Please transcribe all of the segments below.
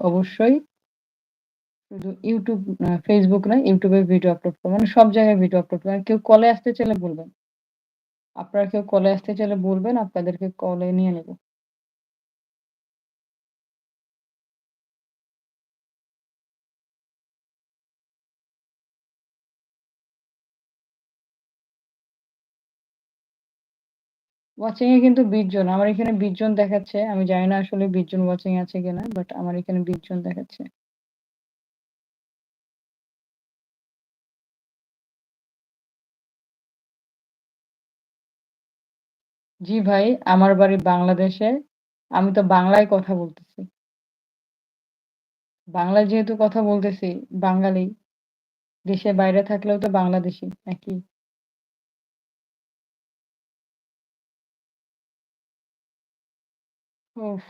অবশ্যই শুধু YouTube Facebook না YouTube এ ভিডিও আপলোড করব। মানে সব জায়গায় ভিডিও আপলোড করব। আর কেউ কলে আসতে চাইলে বলবেন। আপনারা কেউ কলে আসতে চাইলে বলবেন, আপনাদেরকে কলে নিয়ে নেব। ওয়াচিং এ কিন্তু ২০ জন। আমার এখানে ২০ জন দেখাচ্ছে। আমি জানি না আসলে ২০ জন ওয়াচিং আছে কিনা। বাট আমার এখানে ২০ জন দেখাচ্ছে। জি ভাই, আমার বাড়ি বাংলাদেশে। আমি তো বাংলায় কথা বলতেছি। বাংলায় যেহেতু কথা বলতেছি, বাঙালি। দেশের বাইরে থাকলেও তো বাংলাদেশী একই। উফ!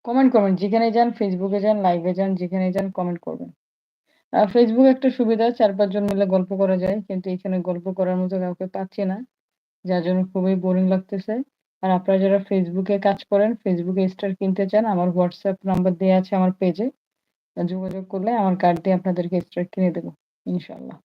কমেন্ট করবেন। যেখানে যান Facebook এ যান, লাইভে যান, যেখানেই যান কমেন্ট করবেন। Facebook একটা সুবিধা ৪-৫ জন মিলে গল্প করা যায়। কিন্তু এখানে গল্প করার মতো কাউকে পাচ্ছি না। যার জন্য খুবই বোরিং লাগতেছে। আর আপনারা যারা Facebook এ কাজ করেন, Facebook এ স্টার কিনতে চান, আমার WhatsApp নাম্বার দেয়া আছে আমার পেজে। যোগাযোগ করলে আমার কার্ড দিয়ে আপনাদেরকে স্টার কিনে দেব। ইনশাআল্লাহ।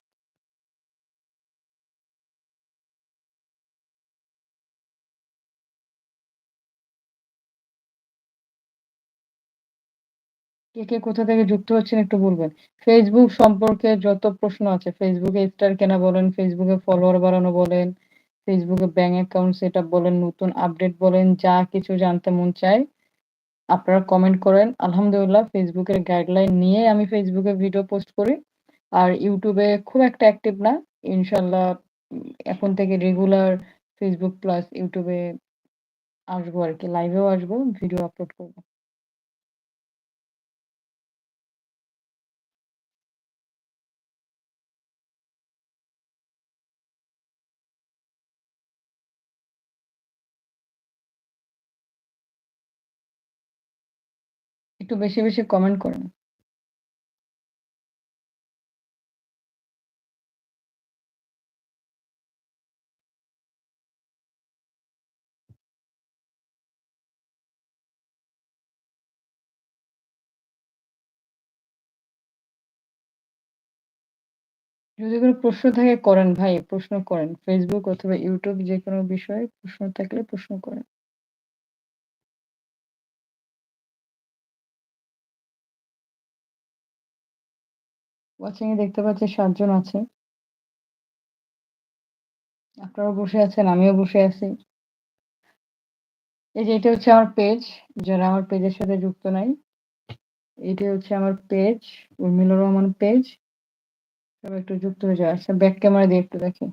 কে কোথা থেকে যুক্ত হচ্ছেন একটু বলবেন। Facebook সম্পর্কে যত প্রশ্ন আছে, Facebook এ স্টার কেনা বলেন, Facebook এ ফলোয়ার বাড়ানো বলেন, Facebook এ ব্যাংক অ্যাকাউন্ট সেটআপ বলেন, নতুন আপডেট বলেন, যা কিছু জানতে মন চায় আপনারা কমেন্ট করেন। আলহামদুলিল্লাহ Facebook এর গাইডলাইন নিয়ে আমি Facebook এ ভিডিও পোস্ট করি। আর YouTube এ খুব একটা অ্যাক্টিভ না। ইনশাআল্লাহ এখন থেকে রেগুলার Facebook প্লাস YouTube এ আসবো আরকি। লাইভেও আসবো, ভিডিও আপলোড করব। একটু বেশি কমেন্ট করেন। যদি কোনো প্রশ্ন থাকে করেন ভাই, প্রশ্ন করেন। Facebook অথবা YouTube যেকোনো বিষয়ে প্রশ্ন থাকলে প্রশ্ন করেন। ওয়াচিং এ দেখতে পাচ্ছি ৭ জন আছে। আপনারাও বসে আছেন, আমিও বসে আছি। এই যে এটা হচ্ছে আমার পেজ। যারা আমার পেজের সাথে যুক্ত নাই, এটা হচ্ছে আমার পেজ, উর্মিনুর রহমান পেজ। সবাই একটু যুক্ত হয়ে যাও। আচ্ছা ব্যাক ক্যামেরা দিয়ে একটু দেখি।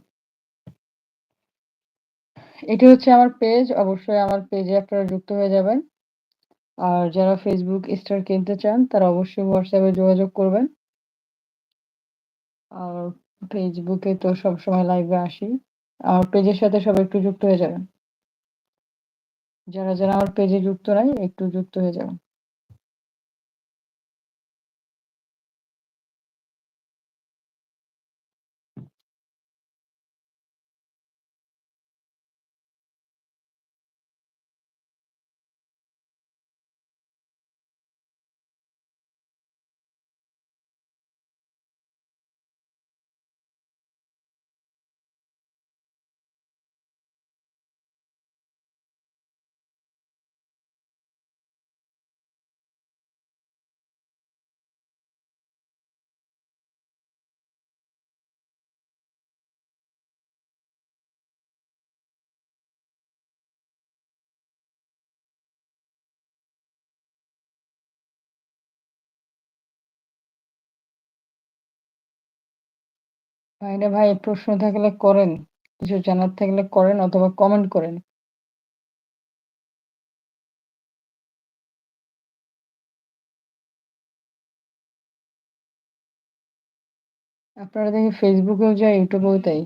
এটি হচ্ছে আমার পেজ। অবশ্যই আমার পেজে আপনারা যুক্ত হয়ে যাবেন। আর যারা Facebook স্টার কিনতে চান তারা অবশ্যই WhatsApp এ যোগাযোগ করবেন। আর Facebook এ তো সবসময় লাইভে আসি। আমার পেজের সাথে সবাই একটু যুক্ত হয়ে যাবেন। যারা আমার পেজে যুক্ত নাই একটু যুক্ত হয়ে যাবেন। ভাইরা ভাই প্রশ্ন থাকলে করেন। কিছু জানার থাকলে করেন অথবা কমেন্ট করেন। আপনারা দেখি Facebook এও যায়, YouTube এও তাই।